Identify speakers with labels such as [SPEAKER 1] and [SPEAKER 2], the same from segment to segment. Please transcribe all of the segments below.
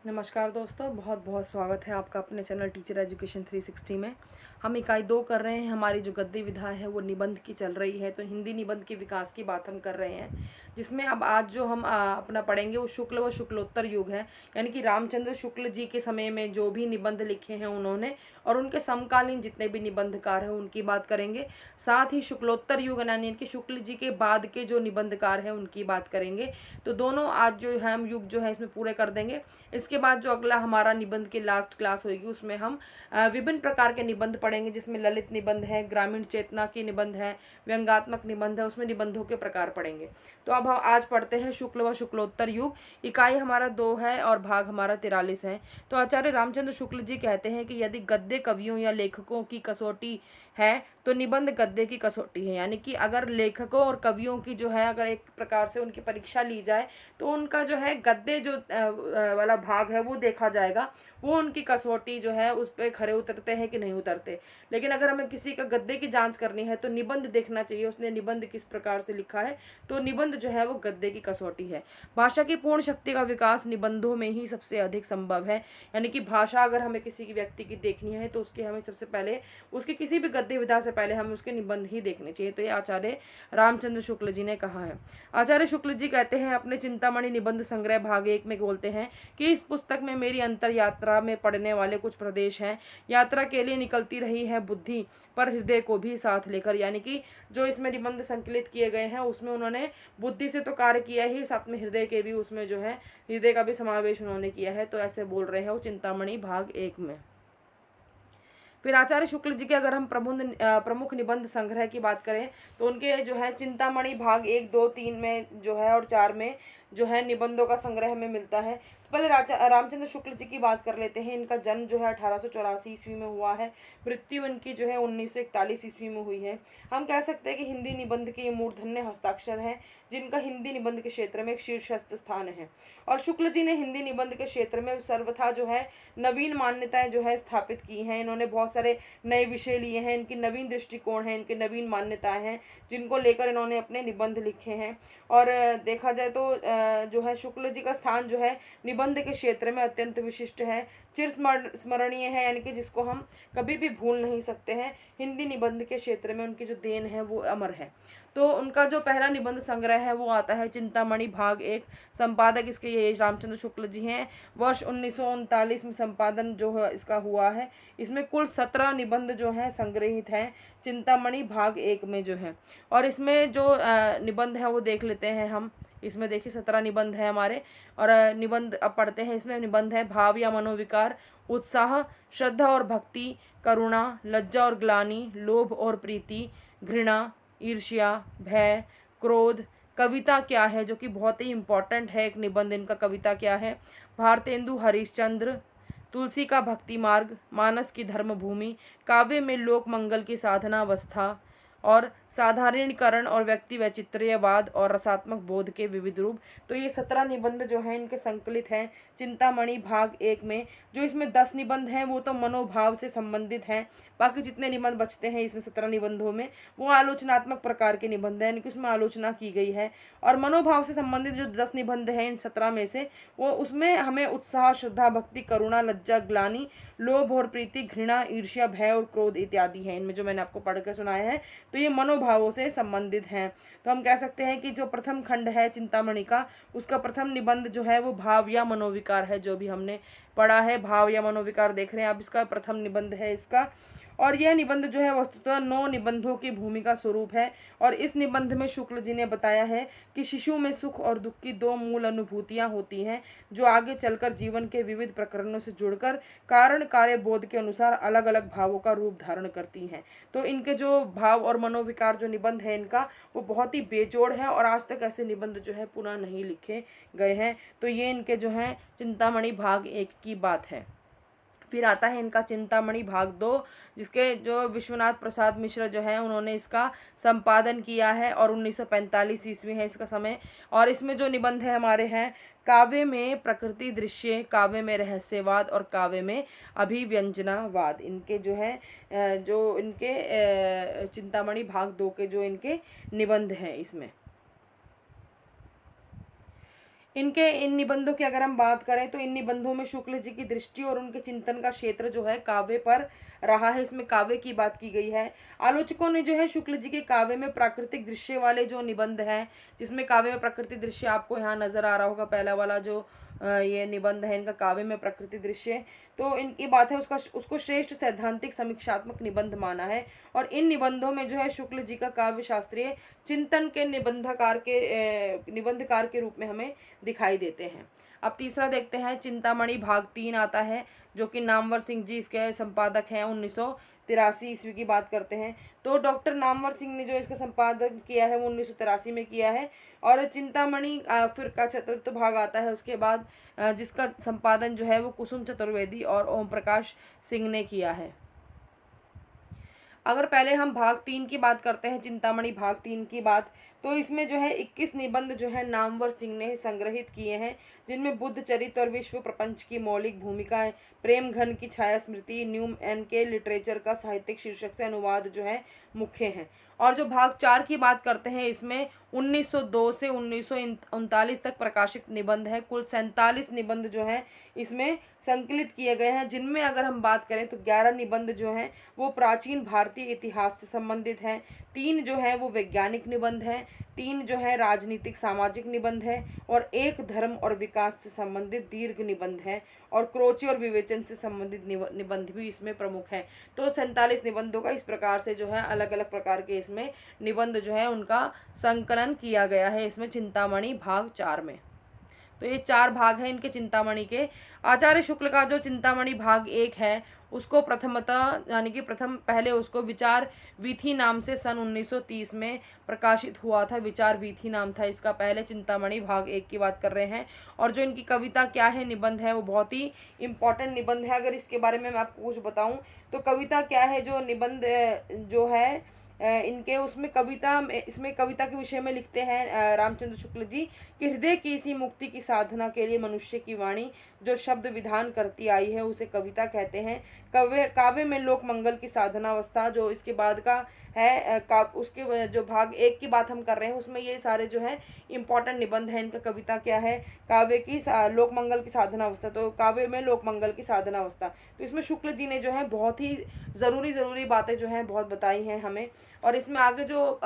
[SPEAKER 1] नमस्कार दोस्तों, बहुत बहुत स्वागत है आपका अपने चैनल टीचर एजुकेशन 360 में। हम इकाई 2 कर रहे हैं। हमारी जो गद्य विधा है वो निबंध की चल रही है, तो हिंदी निबंध के विकास की बात हम कर रहे हैं, जिसमें अब आज जो हम अपना पढ़ेंगे वो शुक्ल व शुक्लोत्तर युग है। यानी कि रामचंद्र शुक्ल जी के समय में जो भी निबंध लिखे हैं उन्होंने, और उनके समकालीन जितने भी निबंधकार हैं उनकी बात करेंगे। साथ ही शुक्लोत्तर युग यानी कि शुक्ल जी के बाद के जो निबंधकार हैं उनकी बात करेंगे। तो दोनों आज जो है हम युग जो है इसमें पूरे कर देंगे। इसके बाद जो अगला हमारा निबंध की लास्ट क्लास होगी उसमें हम विभिन्न प्रकार के निबंध पढ़ेंगे, जिसमें ललित निबंध है, ग्रामीण चेतना की निबंध है, व्यंग्यात्मक निबंध है, उसमें निबंधों के प्रकार पढ़ेंगे। तो अब हम आज पढ़ते हैं शुक्ल व शुक्लोत्तर युग। इकाई हमारा 2 है और भाग हमारा 43 है। तो आचार्य रामचंद्र शुक्ल जी कहते हैं कि यदि गद्य कवियों या लेखकों की कसौटी है तो निबंध गद्य की कसौटी है। यानी कि अगर लेखकों और कवियों की जो है अगर एक प्रकार से उनकी परीक्षा ली जाए तो उनका जो है गद्य जो वाला भाग है वो देखा जाएगा, वो उनकी कसौटी जो है उस पर खरे उतरते हैं कि नहीं उतरते। लेकिन अगर हमें किसी का गद्य की जांच करनी है तो निबंध देखना चाहिए, उसने निबंध किस प्रकार से लिखा है। तो निबंध जो है वो गद्य की कसौटी है। भाषा की पूर्ण शक्ति का विकास निबंधों में ही सबसे अधिक संभव है। यानी कि भाषा अगर हमें किसी की व्यक्ति की देखनी है तो उसकी हमें सबसे पहले उसके किसी भी गद्य विधा से पहले हमें उसके निबंध ही देखने चाहिए। तो ये आचार्य रामचंद्र शुक्ल जी ने कहा है। आचार्य शुक्ल जी कहते हैं अपने चिंतामणि निबंध संग्रह भाग 1 में बोलते हैं कि इस पुस्तक में मेरी अंतर यात्रा में पढ़ने वाले कुछ प्रदेश हैं। यात्रा के लिए निकलती रही है बुद्धि, पर हृदय को भी साथ लेकर। यानी कि जो इसमें निबंध संकलित किए गए हैं उसमें उन्होंने बुद्धि से तो कार्य किया ही, साथ में हृदय के भी उसमें जो है हृदय का भी समावेश उन्होंने किया है। तो ऐसे बोल रहे हैं वो चिंतामणि भाग 1 में। फिर आचार्य शुक्ल जी के अगर हम प्रमुख निबंध संग्रह की बात करें तो उनके जो है चिंतामणि भाग 1, 2, 3 में जो है और 4 में जो है निबंधों का संग्रह में मिलता है। तो पहले रामचंद्र शुक्ल जी की बात कर लेते हैं। इनका जन्म जो है 1884 ईस्वी में हुआ है। मृत्यु इनकी जो है 1941 ईस्वी में हुई है। हम कह सकते हैं कि हिंदी निबंध के ये मूर्धन्य हस्ताक्षर हैं, जिनका हिंदी निबंध के क्षेत्र में एक शीर्षस्थ स्थान है। और शुक्ल जी ने हिंदी निबंध के क्षेत्र में सर्वथा जो है नवीन मान्यताएं जो है स्थापित की हैं। इन्होंने बहुत सारे नए विषय लिए हैं, इनकी नवीन दृष्टिकोण है, इनकी नवीन मान्यताएं हैं, जिनको लेकर इन्होंने अपने निबंध लिखे हैं। और देखा जाए तो जो है शुक्ल जी का स्थान जो है निबंध के क्षेत्र में अत्यंत विशिष्ट है, चिर स्मरणीय है, यानी कि जिसको हम कभी भी भूल नहीं सकते हैं। हिंदी निबंध के क्षेत्र में उनकी जो देन है वो अमर है। तो उनका जो पहला निबंध संग्रह है वो आता है चिंतामणि भाग 1। संपादक इसके ये रामचंद्र शुक्ल जी हैं। वर्ष 1939 में संपादन जो है इसका हुआ है। इसमें कुल 17 निबंध जो हैं संग्रहित हैं चिंतामणि भाग 1 में जो है। और इसमें जो निबंध है वो देख लेते हैं हम। इसमें देखिए 17 निबंध है हमारे। और निबंध अब पढ़ते हैं। इसमें निबंध है भाव या मनोविकार, उत्साह, श्रद्धा और भक्ति, करुणा, लज्जा और ग्लानि, लोभ और प्रीति, घृणा, ईर्ष्या, भय, क्रोध, कविता क्या है, जो कि बहुत ही इम्पोर्टेंट है एक निबंध इनका। कविता क्या है, भारतेंदु हरिश्चंद्र, तुलसी का भक्ति मार्ग, मानस की धर्मभूमि, काव्य में लोक मंगल की साधनावस्था, और साधारणीकरण और व्यक्ति वैचित्र्यवाद और रसात्मक बोध के विविध रूप। तो ये 17 निबंध जो हैं इनके संकलित हैं चिंतामणि भाग 1 में। जो इसमें 10 निबंध हैं वो तो मनोभाव से संबंधित हैं। बाकी जितने निबंध बचते हैं इसमें 17 निबंधों में वो आलोचनात्मक प्रकार के निबंध हैं, यानी कि उसमें आलोचना की गई है। और मनोभाव से संबंधित जो 10 निबंध हैं इन 17 में से, वो उसमें हमें उत्साह, श्रद्धा, भक्ति, करुणा, लज्जा, ग्लानि, लोभ और प्रीति, घृणा, ईर्ष्या, भय और क्रोध इत्यादि हैं। इनमें जो मैंने आपको पढ़ कर सुनाया है तो ये मनोभावों से संबंधित हैं। तो हम कह सकते हैं कि जो प्रथम खंड है चिंतामणि का, उसका प्रथम निबंध जो है वो भाव या मनोविकार है, जो भी हमने पढ़ा है। भाव या मनोविकार देख रहे हैं आप, इसका प्रथम निबंध है इसका। और यह निबंध जो है वस्तुतः 9 निबंधों की भूमिका स्वरूप है। और इस निबंध में शुक्ल जी ने बताया है कि शिशु में सुख और दुख की 2 मूल अनुभूतियां होती हैं, जो आगे चलकर जीवन के विविध प्रकरणों से जुड़कर कारण कार्य बोध के अनुसार अलग अलग भावों का रूप धारण करती हैं। तो इनके जो भाव और मनोविकार जो निबंध है इनका, वो बहुत ही बेजोड़ है और आज तक ऐसे निबंध जो है पुनः नहीं लिखे गए हैं। तो ये इनके जो है चिंतामणि भाग 1 की बात है। फिर आता है इनका चिंतामणि भाग 2, जिसके जो विश्वनाथ प्रसाद मिश्र जो है उन्होंने इसका संपादन किया है। और 1945 ईस्वी है इसका समय। और इसमें जो निबंध है हमारे हैं काव्य में प्रकृति दृश्य, काव्य में रहस्यवाद और काव्य में अभिव्यंजनावाद। इनके जो है जो इनके चिंतामणि भाग 2 के जो इनके निबंध हैं इसमें। इन निबंधों की अगर हम बात करें तो इन निबंधों में शुक्ल जी की दृष्टि और उनके चिंतन का क्षेत्र जो है काव्य पर रहा है। इसमें काव्य की बात की गई है। आलोचकों ने जो है शुक्ल जी के काव्य में प्राकृतिक दृश्य वाले जो निबंध हैं, जिसमें काव्य में प्राकृतिक दृश्य आपको यहाँ नजर आ रहा होगा, पहला वाला जो ये निबंध है इनका काव्य में प्रकृति दृश्य, तो इनकी बात है उसको श्रेष्ठ सैद्धांतिक समीक्षात्मक निबंध माना है। और इन निबंधों में जो है शुक्ल जी का काव्य शास्त्रीय चिंतन के निबंधकार के रूप में हमें दिखाई देते हैं। अब तीसरा देखते हैं, चिंतामणि भाग 3 आता है, जो कि नामवर सिंह जी इसके संपादक हैं। 1983 ईस्वी की बात करते हैं, तो डॉक्टर नामवर सिंह ने जो इसका संपादन किया है वो 1983 में किया है। और चिंतामणि फिर का चतुर्थ भाग आता है उसके बाद, जिसका संपादन जो है वो कुसुम चतुर्वेदी और ओम प्रकाश सिंह ने किया है। अगर पहले हम भाग 3 की बात करते हैं, चिंतामणि भाग 3 की बात, तो इसमें जो है 21 निबंध जो है नामवर सिंह ने संग्रहित किए हैं, जिनमें बुद्ध चरित्र और विश्व प्रपंच की मौलिक भूमिकाएं, प्रेम घन की छाया स्मृति, न्यू एन के लिटरेचर का साहित्यिक शीर्षक से अनुवाद जो है मुख्य हैं। और जो भाग 4 की बात करते हैं, इसमें 1902 से 1939 तक प्रकाशित निबंध है। कुल 47 निबंध जो है इसमें संकलित किए गए हैं, जिनमें अगर हम बात करें तो 11 निबंध जो हैं वो प्राचीन भारतीय इतिहास से संबंधित हैं, 3 जो है वो वैज्ञानिक निबंध हैं, 3 जो है राजनीतिक सामाजिक निबंध है, और 1 धर्म और विकास से संबंधित दीर्घ निबंध है, और क्रोची और विवेचन से संबंधित निबंध भी इसमें प्रमुख हैं। तो 47 निबंधों का इस प्रकार से जो है अलग अलग प्रकार के इसमें निबंध जो है उनका संकलन किया गया है इसमें चिंतामणि भाग 4 में। तो ये 4 भाग हैं इनके चिंतामणि के। आचार्य शुक्ल का जो चिंतामणि भाग 1 है उसको प्रथमतः यानी कि पहले उसको विचार वीथी नाम से सन 1930 में प्रकाशित हुआ था। विचार वीथी नाम था इसका। पहले चिंतामणि भाग 1 की बात कर रहे हैं। और जो इनकी कविता क्या है, निबंध है, वो बहुत ही इम्पॉर्टेंट निबंध है। अगर इसके बारे में मैं आपको कुछ बताऊं तो कविता क्या है, जो निबंध जो है इनके उसमें इसमें कविता के विषय में लिखते हैं रामचंद्र शुक्ल जी कि हृदय की इसी मुक्ति की साधना के लिए मनुष्य की वाणी जो शब्द विधान करती आई है उसे कविता कहते हैं। काव्य में लोक मंगल की साधनावस्था, जो इसके बाद का है उसके जो भाग 1 की बात हम कर रहे हैं उसमें ये सारे जो है इम्पॉर्टेंट निबंध हैं। इनका कविता क्या है, काव्य की लोक मंगल की साधनावस्था, तो काव्य में लोक मंगल की साधनावस्था, तो इसमें शुक्ल जी ने जो है बहुत ही ज़रूरी बातें जो हैं बहुत बताई हैं हमें। और इसमें आगे जो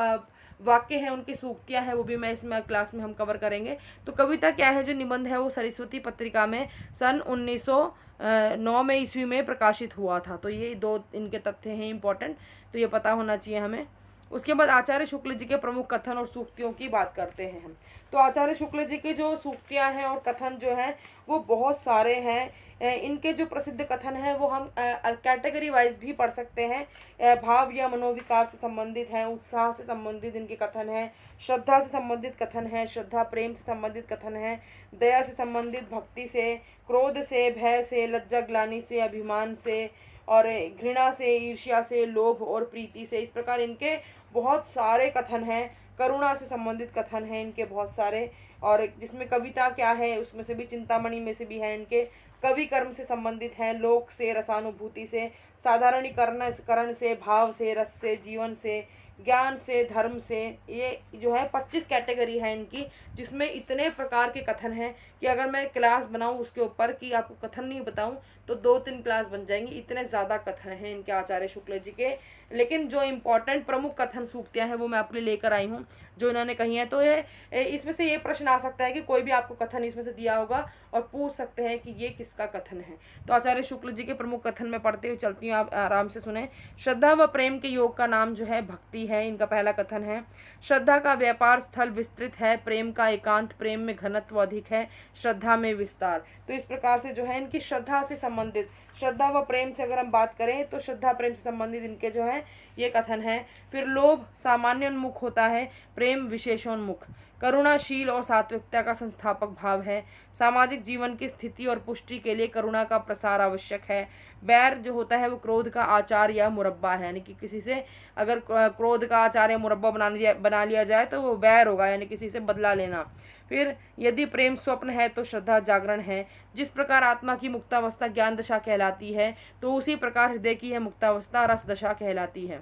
[SPEAKER 1] वाक्य हैं उनकी सूक्तियाँ हैं वो भी मैं इसमें क्लास में हम कवर करेंगे। तो कविता क्या है, जो निबंध है वो सरस्वती पत्रिका में सन 1909 में ईस्वी में प्रकाशित हुआ था। तो ये 2 इनके तथ्य हैं इम्पोर्टेंट, तो ये पता होना चाहिए हमें। उसके बाद आचार्य शुक्ल जी के प्रमुख कथन और सूक्तियों की बात करते हैं हम। तो आचार्य शुक्ल जी की जो सूक्तियाँ हैं और कथन जो हैं वो बहुत सारे हैं। इनके जो प्रसिद्ध कथन हैं वो हम कैटेगरी वाइज भी पढ़ सकते हैं। भाव या मनोविकार से संबंधित हैं, उत्साह से संबंधित इनके कथन हैं, श्रद्धा से संबंधित कथन हैं, श्रद्धा प्रेम से संबंधित कथन हैं, दया से संबंधित, भक्ति से, क्रोध से, भय से, लज्जा ग्लानि से, अभिमान से, और घृणा से, ईर्ष्या से, लोभ और प्रीति से। इस प्रकार इनके बहुत सारे कथन हैं। करुणा से संबंधित कथन हैं इनके बहुत सारे। और जिसमें कविता क्या है उसमें से भी, चिंतामणि में से भी है, इनके कवि कर्म से संबंधित हैं, लोक से, रसानुभूति से, साधारणीकरण से, भाव से, रस से, जीवन से, ज्ञान से, धर्म से। ये जो है 25 कैटेगरी है इनकी, जिसमें इतने प्रकार के कथन हैं कि अगर मैं क्लास बनाऊं उसके ऊपर कि आपको कथन नहीं बताऊं तो 2-3 क्लास बन जाएंगी, इतने ज़्यादा कथन हैं इनके आचार्य शुक्ल जी के। लेकिन जो इम्पोर्टेंट प्रमुख कथन सूक्तियाँ हैं वो मैं आपके लिए लेकर आई हूँ जो इन्होंने कही हैं। तो ये इसमें से ये प्रश्न आ सकता है कि कोई भी आपको कथन इसमें से दिया होगा और पूछ सकते हैं कि ये किसका कथन है। तो आचार्य शुक्ल जी के प्रमुख कथन में पढ़ते हुए चलती हूँ, आप आराम से सुने। श्रद्धा व प्रेम के योग का नाम जो है भक्ति है, इनका पहला कथन है। श्रद्धा का व्यापार स्थल विस्तृत है, प्रेम का एकांत, प्रेम में घनत्व अधिक है, श्रद्धा में विस्तार। तो इस प्रकार से जो है इनकी श्रद्धा से संबंधित, श्रद्धा व प्रेम से अगर हम बात करें तो श्रद्धा प्रेम से संबंधित इनके जो है ये कथन है। फिर लोभ सामान्योन्मुख होता है, प्रेम विशेषोन्मुख। करुणाशील और सात्विकता का संस्थापक भाव है। सामाजिक जीवन की स्थिति और पुष्टि के लिए करुणा का प्रसार आवश्यक है। बैर जो होता है वो क्रोध का आचार या मुरब्बा है, यानी कि किसी से अगर क्रोध का आचार या मुरब्बा बना लिया जाए तो वो बैर होगा, यानी किसी से बदला लेना। फिर यदि प्रेम स्वप्न है तो श्रद्धा जागरण है। जिस प्रकार आत्मा की मुक्तावस्था ज्ञान दशा कहलाती है तो उसी प्रकार हृदय की यह मुक्तावस्था रस दशा कहलाती है।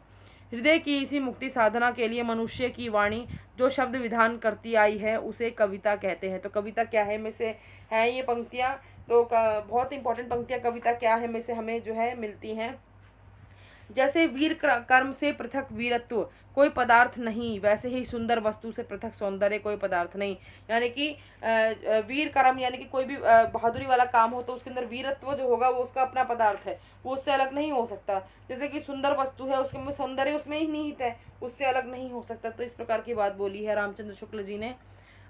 [SPEAKER 1] हृदय की इसी मुक्ति साधना के लिए मनुष्य की वाणी जो शब्द विधान करती आई है उसे कविता कहते हैं। तो कविता क्या है में से है ये पंक्तियाँ, तो बहुत इंपॉर्टेंट पंक्तियाँ कविता क्या है में से हमें जो है मिलती हैं। जैसे वीर कर्म से पृथक वीरत्व कोई पदार्थ नहीं, वैसे ही सुंदर वस्तु से पृथक सौंदर्य कोई पदार्थ नहीं। यानी कि वीर कर्म यानी कि कोई भी बहादुरी वाला काम हो तो उसके अंदर वीरत्व जो होगा वो उसका अपना पदार्थ है, वो उससे अलग नहीं हो सकता। जैसे कि सुंदर वस्तु है उसके में सौंदर्य उसमें ही निहित है, उससे अलग नहीं हो सकता। तो इस प्रकार की बात बोली है रामचंद्र शुक्ल जी ने।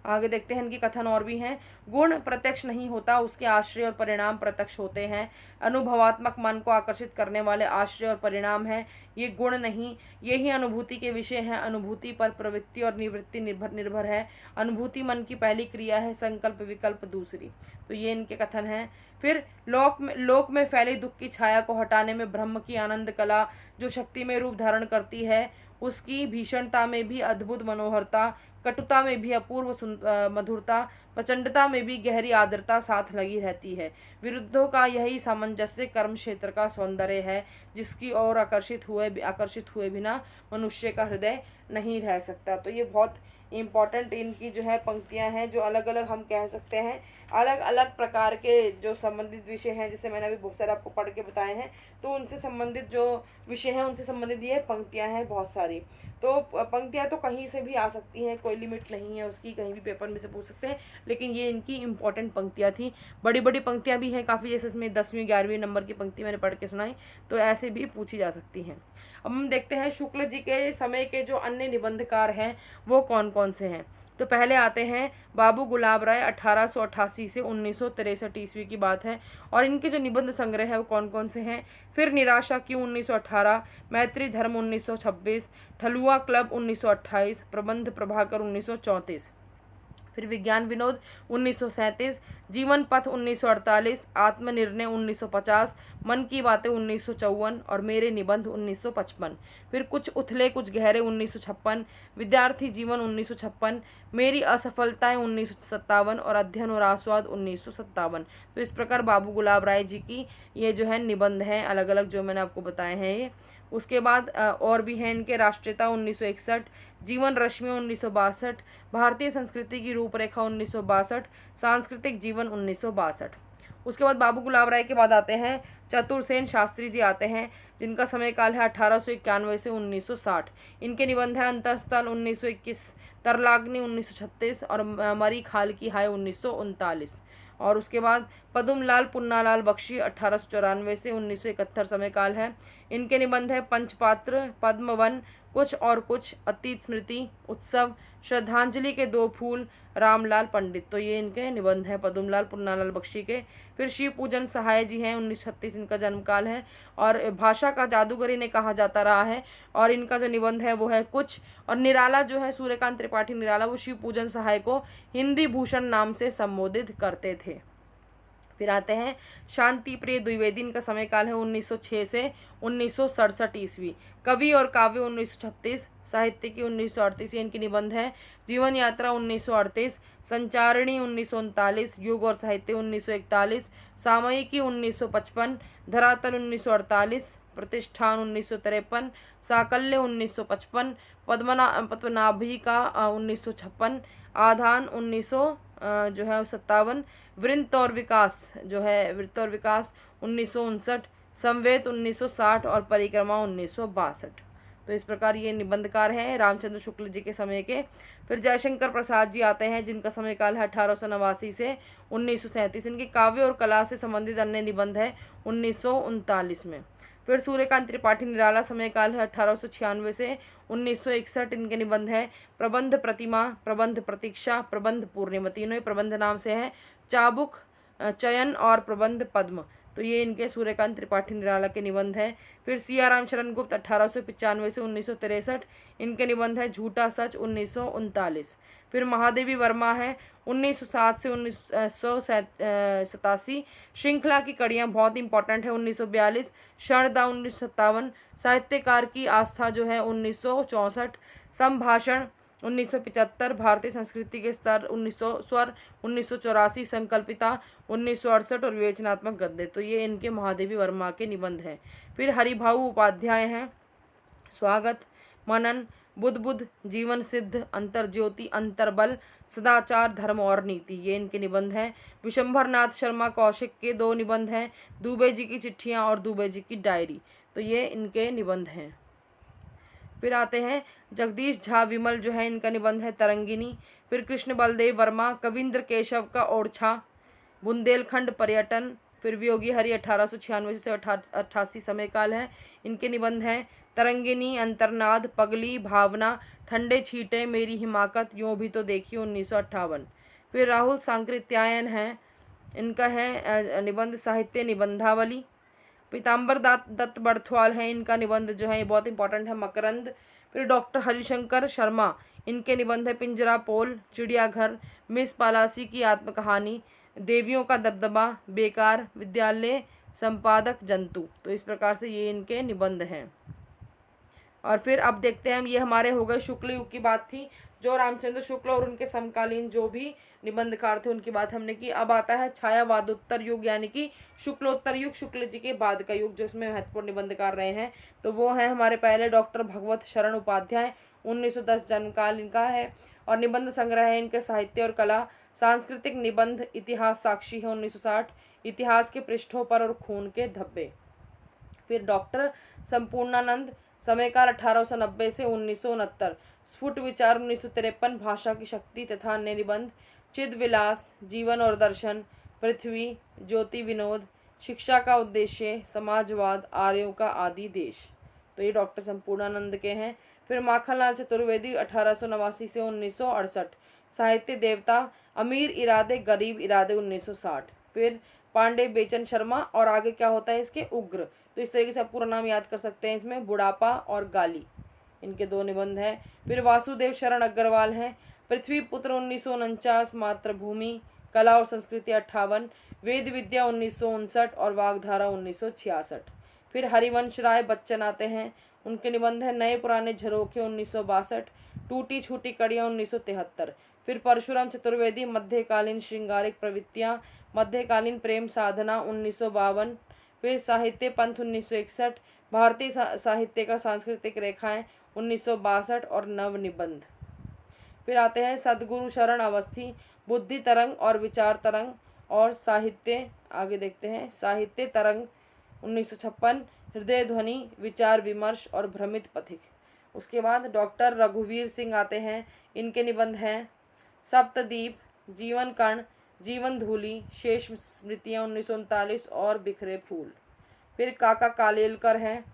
[SPEAKER 1] आगे देखते हैं इनकी कथन और भी हैं। गुण प्रत्यक्ष नहीं होता, उसके आश्रय और परिणाम प्रत्यक्ष होते हैं। अनुभवात्मक मन को आकर्षित करने वाले आश्रय और परिणाम हैं, ये गुण नहीं। यही अनुभूति के विषय हैं। अनुभूति पर प्रवृत्ति और निवृत्ति निर्भर है। अनुभूति मन की पहली क्रिया है, संकल्प विकल्प दूसरी। तो ये इनके कथन हैं। फिर लोक में फैली दुख की छाया को हटाने में ब्रह्म की आनंद कला जो शक्ति में रूप धारण करती है, उसकी भीषणता में भी अद्भुत मनोहरता, कटुता में भी अपूर्व मधुरता, प्रचंडता में भी गहरी आर्द्रता साथ लगी रहती है। विरुद्धों का यही सामंजस्य कर्म क्षेत्र का सौंदर्य है, जिसकी ओर आकर्षित हुए बिना मनुष्य का हृदय नहीं रह सकता। तो ये बहुत इम्पॉर्टेंट इनकी जो है पंक्तियां हैं, जो अलग अलग हम कह सकते हैं अलग अलग प्रकार के जो संबंधित विषय हैं, जैसे मैंने अभी बहुत सारे आपको पढ़ के बताए हैं, तो उनसे संबंधित जो विषय हैं उनसे संबंधित ये पंक्तियां हैं बहुत सारी। तो पंक्तियां तो कहीं से भी आ सकती हैं, कोई लिमिट नहीं है उसकी, कहीं भी पेपर में से पूछ सकते हैं, लेकिन ये इनकी इंपॉर्टेंट पंक्तियां थी। बड़ी बड़ी पंक्तियां भी हैं काफ़ी, जैसे इसमें 10वीं 11वीं नंबर की पंक्ति मैंने पढ़ के सुनाई, तो ऐसे भी पूछी जा सकती हैं। अब हम देखते हैं शुक्ल जी के समय के जो अन्य निबंधकार हैं वो कौन कौन से हैं। तो पहले आते हैं बाबू गुलाब राय, 1888 से 1963 ईस्वी की बात है, और इनके जो निबंध संग्रह है वो कौन कौन से हैं। फिर निराशा क्यों 1918, मैत्री धर्म 1926, ठलुआ क्लब 1928, प्रबंध प्रभाकर 1934। फिर विज्ञान विनोद 1937, जीवन पथ 1948, आत्मनिर्णय 1950, मन की बातें 1954 और मेरे निबंध 1955। फिर कुछ उथले कुछ गहरे 1956, विद्यार्थी जीवन 1956, मेरी असफलताएं 1957 और अध्ययन और आस्वाद 1957। तो इस प्रकार बाबू गुलाब राय जी की ये जो है निबंध हैं अलग अलग जो मैंने आपको बताए हैं ये। उसके बाद और भी हैं इनके, राष्ट्रीयता 1961, जीवन रश्मि 1962, भारतीय संस्कृति की रूपरेखा 1962, सांस्कृतिक जीवन 1962। उसके बाद बाबू गुलाब राय के बाद आते हैं चतुर्सेन शास्त्री जी आते हैं, जिनका समय काल है 1891 से 1960। इनके निबंध है अंतःस्थल 1921, तरलाग्नि 1936 और मरी खाल की हाय 1939। और उसके बाद पदुमलाल पुन्नालाल बख्शी 1894 से 1971 समय काल है। इनके निबंध है पंचपात्र, पद्मवन, कुछ और कुछ, अतीत स्मृति, उत्सव, श्रद्धांजलि के दो फूल, रामलाल पंडित। तो ये इनके निबंध हैं पद्मलाल पुन्नालाल बख्शी के। फिर शिव पूजन सहाय जी हैं, 1936 इनका जन्मकाल है, और भाषा का जादूगर इन्हें कहा जाता रहा है, और इनका जो निबंध है वो है कुछ। और निराला जो है सूर्यकांत त्रिपाठी निराला, वो शिव पूजन सहाय को हिंदी भूषण नाम से संबोधित करते थे। फिर आते हैं शांति प्रिय द्विवेदी, इनका समय काल है 1906 से 1967 ईस्वी, कवि और काव्य 1936, साहित्यिकी 1938 इनकी निबंध है। जीवन यात्रा 1938, संचारिणी 1939, युग और साहित्य 1941, सामयिकी 1955, धरातल 1948, प्रतिष्ठान 1953, साकल्य 1955, पद्मनाभी का 1956, आधान 1957, वृत्त और विकास 1959, संवेद 1960 और परिक्रमा 1962। तो इस प्रकार ये निबंधकार हैं रामचंद्र शुक्ल जी के समय के। फिर जयशंकर प्रसाद जी आते हैं, जिनका समय काल है 1889 से 1937। इनके काव्य और कला से संबंधित अन्य निबंध है 1939 में। फिर सूर्यकांत त्रिपाठी निराला, समय काल है 1896 से 1961। इनके निबंध है प्रबंध प्रतिमा, प्रबंध प्रतीक्षा, प्रबंध पूर्णिमा, तीनों ही प्रबंध नाम से हैं, चाबुक, चयन और प्रबंध पद्म। तो ये इनके सूर्यकांत त्रिपाठी निराला के निबंध हैं। फिर सियाराम शरण गुप्त 1895 से 1963, इनके निबंध है झूठा सच 1939। फिर महादेवी वर्मा है 1907 से 1987, श्रृंखला की कड़ियाँ बहुत इंपॉर्टेंट है 1942, शरणदा 1957, साहित्यकार की आस्था जो है 1964, संभाषण 1975, भारतीय संस्कृति के स्तर 1984, संकल्पिता 1968 और विवेचनात्मक गद्य। तो ये इनके महादेवी वर्मा के निबंध हैं। फिर हरिभाऊ उपाध्याय हैं, स्वागत, मनन, बुद्ध बुद्ध, जीवन सिद्ध, अंतर ज्योति, अंतर्बल, सदाचार, धर्म और नीति, ये इनके निबंध हैं। विशंभर नाथ शर्मा कौशिक के 2 निबंध हैं, दुबे जी की चिट्ठियाँ और दुबे जी की डायरी, तो ये इनके निबंध हैं। फिर आते हैं जगदीश झा विमल, जो है इनका निबंध है तरंगिनी। फिर कृष्ण बलदेव वर्मा, कविंद्र केशव का ओरछा, बुंदेलखंड पर्यटन। फिर वियोगी हरि 1896 से 88 समय काल है, इनके निबंध हैं तरंगिनी, अंतर्नाद, पगली, भावना, ठंडे छींटे, मेरी हिमाकत, यूं भी तो देखिए 1958। फिर राहुल सांकृत्यायन है, इनका है निबंध साहित्य निबंधावली। पीताम्बर दत्त बर्थवाल है, इनका निबंध जो है ये बहुत इंपॉर्टेंट है, मकरंद। फिर डॉक्टर हरिशंकर शर्मा, इनके निबंध है पिंजरा पोल, चिड़ियाघर, मिस पालासी की आत्मकहानी, देवियों का दबदबा, बेकार, विद्यालय, संपादक, जंतु। तो इस प्रकार से ये इनके निबंध हैं। और फिर अब देखते हैं हम, ये हमारे हो गए शुक्ल युग की बात थी, जो रामचंद्र शुक्ल और उनके समकालीन जो भी निबंधकार थे उनकी बात हमने की। अब आता है छायावादोत्तर युग, यानी कि शुक्लोत्तर युग, शुक्ल जी के बाद का युग, जो इसमें महत्वपूर्ण निबंधकार रहे हैं। तो वो है हमारे पहले डॉक्टर भगवत शरण उपाध्याय, 1910 जन्मकाल इनका है, और निबंध संग्रह है इनके साहित्य और कला। सांस्कृतिक निबंध इतिहास साक्षी है 1960, इतिहास के पृष्ठों पर और खून के धब्बे। फिर डॉक्टर संपूर्णानंद, समयकाल 1890 से 1969, स्फुट विचार 1953, भाषा की शक्ति तथा अन्य निबंध, चिद विलास, जीवन और दर्शन, पृथ्वी, ज्योति विनोद, शिक्षा का उद्देश्य, समाजवाद, आर्यों का आदि देश। तो ये डॉक्टर संपूर्णानंद के हैं। फिर माखनलाल चतुर्वेदी 1889 से 1968, साहित्य देवता, अमीर इरादे गरीब इरादे 1960। फिर पांडे बेचन शर्मा, और आगे क्या होता है इसके, उग्र। तो इस तरीके से आप पूरा नाम याद कर सकते हैं इसमें, बुढ़ापा और गाली, इनके 2 निबंध हैं। फिर वासुदेव शरण अग्रवाल हैं, पृथ्वी पुत्र 1949, मातृभूमि, कला और संस्कृति 58, वेद विद्या 1959 और वागधारा 1966। फिर हरिवंश राय बच्चन आते हैं, उनके निबंध है नए पुराने झरोखे 1962, टूटी छूटी कड़ियाँ 1973। फिर परशुराम चतुर्वेदी, मध्यकालीन श्रृंगारिक प्रवृत्तियाँ, मध्यकालीन प्रेम साधना 1952। फिर साहित्य पंथ 1961, भारतीय साहित्य का सांस्कृतिक रेखाएं 1962 और नव निबंध। फिर आते हैं सदगुरु शरण अवस्थी, बुद्धि तरंग और विचार तरंग और साहित्य, आगे देखते हैं साहित्य तरंग 1956, हृदय ध्वनि, विचार विमर्श और भ्रमित पथिक। उसके बाद डॉक्टर रघुवीर सिंह आते हैं, इनके निबंध हैं सप्तदीप, जीवन कण, जीवन धूली, शेष स्मृतियाँ 1939 और बिखरे फूल। फिर काका कालेलकर हैं,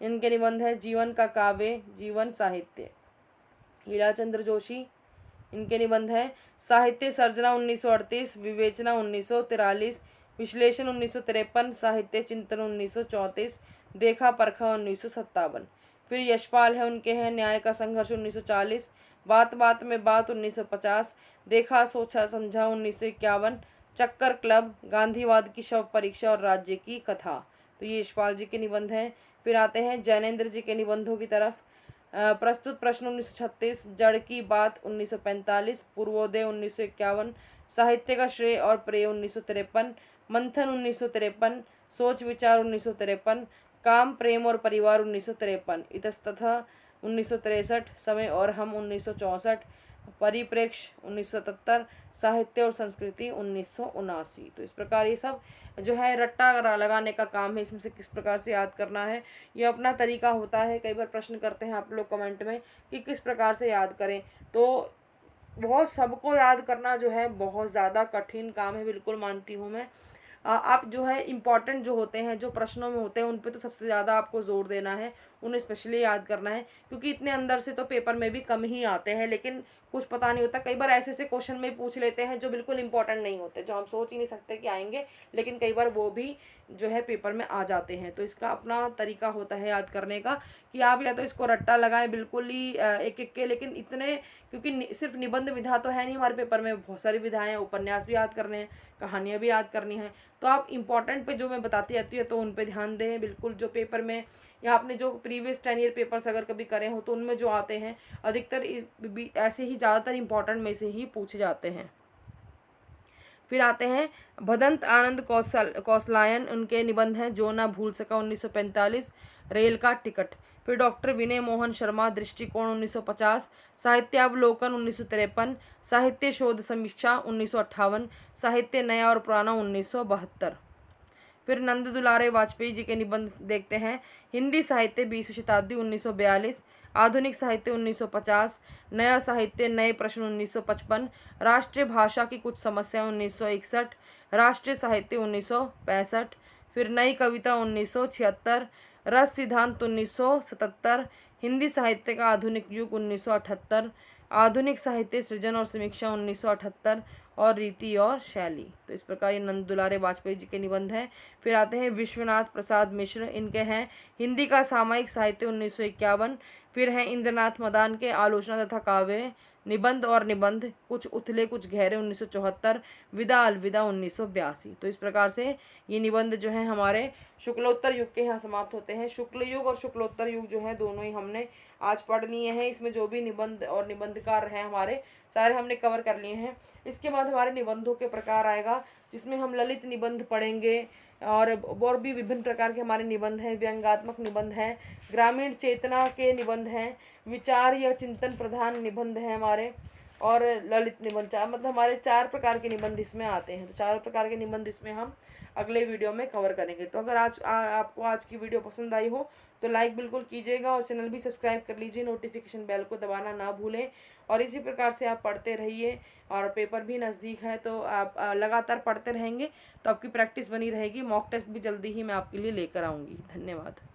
[SPEAKER 1] इनके निबंध है जीवन का काव्य, जीवन साहित्य। हीराचंद्र जोशी, इनके निबंध है साहित्य सर्जना 1938, विवेचना 1943, विश्लेषण 1953, साहित्य चिंतन 1934, देखा परखा 1957। फिर यशपाल है, उनके हैं न्याय का संघर्ष 1940, बात बात में बात 1950, देखा सोचा समझा 1951, चक्कर क्लब, गांधीवाद की शव परीक्षा और राज्य की कथा। तो ये यशपाल जी के निबंध हैं। फिर आते हैं जैनेन्द्र जी के निबंधों की तरफ। प्रस्तुत प्रश्न 1936, जड़ की बात 1945, पूर्वोदय 1951, साहित्य का श्रेय और प्रेय 1953, मंथन 1953, सोच विचार 1953, काम प्रेम और परिवार 1953, इतस्ततः 1963, समय और हम 1964, परिप्रेक्ष्य 1977, साहित्य और संस्कृति 1979। तो इस प्रकार ये सब जो है रट्टा लगाने का काम है, इसमें से किस प्रकार से याद करना है ये अपना तरीका होता है। कई बार प्रश्न करते हैं आप लोग कमेंट में कि किस प्रकार से याद करें, तो बहुत सबको याद करना जो है बहुत ज़्यादा कठिन काम है, बिल्कुल मानती हूँ मैं। आप जो है इम्पॉर्टेंट जो होते हैं, जो प्रश्नों में होते हैं, उन पे तो सबसे ज़्यादा आपको ज़ोर देना है, उन्हें स्पेशली याद करना है, क्योंकि इतने अंदर से तो पेपर में भी कम ही आते हैं। लेकिन कुछ पता नहीं होता, कई बार ऐसे ऐसे क्वेश्चन में पूछ लेते हैं जो बिल्कुल इंपॉर्टेंट नहीं होते, जो हम सोच ही नहीं सकते कि आएंगे, लेकिन कई बार वो भी जो है पेपर में आ जाते हैं। तो इसका अपना तरीका होता है याद करने का, कि आप या तो इसको रट्टा लगाएं बिल्कुल ही एक एक के, लेकिन इतने, क्योंकि सिर्फ निबंध विधा तो है नहीं हमारे पेपर में, बहुत सारी विधाएं हैं, उपन्यास भी याद करने हैं, कहानियाँ भी याद करनी हैं। तो आप इंपॉर्टेंट पे जो मैं बताती रहती हूँ तो उन पे ध्यान दें बिल्कुल, जो पेपर में या आपने जो प्रीवियस 10 ईयर पेपर्स अगर कभी करे हो तो उनमें जो आते हैं अधिकतर ऐसे ही ज़्यादातर इंपॉर्टेंट में से ही पूछे जाते हैं। फिर आते हैं भदंत आनंद कौशलायन, उनके निबंध हैं जो ना भूल सका 1945, रेल का टिकट। फिर डॉक्टर विनय मोहन शर्मा, दृष्टिकोण 1950, साहित्यावलोकन 1953, साहित्य शोध समीक्षा 1958, साहित्य नया और पुराना 1972। फिर नंद दुलारे वाजपेयी जी के निबंध देखते हैं। हिंदी साहित्य 20वीं शताब्दी 1942, आधुनिक साहित्य 1950, नया साहित्य नए प्रश्न 1955, राष्ट्रीय भाषा की कुछ समस्याएं 1961, राष्ट्रीय साहित्य 1965। फिर नई कविता 1976, रस सिद्धांत 1977, हिंदी साहित्य का आधुनिक युग 1978, आधुनिक साहित्य सृजन और समीक्षा 1978, और रीति और शैली। तो इस प्रकार ये नंद दुलारे वाजपेयी जी के निबंध हैं। फिर आते हैं विश्वनाथ प्रसाद मिश्र, इनके हैं हिंदी का सामयिक साहित्य 1951। फिर हैं इंद्रनाथ मदान के आलोचना तथा काव्य, निबंध और निबंध, कुछ उथले कुछ गहरे 1974, विदा अलविदा 1982। तो इस प्रकार से ये निबंध जो है हमारे शुक्लोत्तर युग के यहाँ समाप्त होते हैं। शुक्ल युग और शुक्लोत्तर युग जो है दोनों ही हमने आज पढ़ लिए हैं। इसमें जो भी निबंध और निबंधकार हैं हमारे सारे हमने कवर कर लिए हैं। इसके बाद हमारे निबंधों के प्रकार आएगा जिसमें हम ललित निबंध पढ़ेंगे और भी विभिन्न प्रकार के हमारे निबंध हैं। व्यंग्यात्मक निबंध हैं, ग्रामीण चेतना के निबंध हैं, विचार या चिंतन प्रधान निबंध हैं हमारे, और ललित निबंध। मतलब हमारे 4 प्रकार के निबंध इसमें आते हैं। तो 4 प्रकार के निबंध इसमें हम अगले वीडियो में कवर करेंगे। तो अगर आपको आज की वीडियो पसंद आई हो तो लाइक बिल्कुल कीजिएगा और चैनल भी सब्सक्राइब कर लीजिए, नोटिफिकेशन बेल को दबाना ना भूलें। और इसी प्रकार से आप पढ़ते रहिए, और पेपर भी नज़दीक है तो आप लगातार पढ़ते रहेंगे तो आपकी प्रैक्टिस बनी रहेगी। मॉक टेस्ट भी जल्दी ही मैं आपके लिए लेकर आऊँगी। धन्यवाद।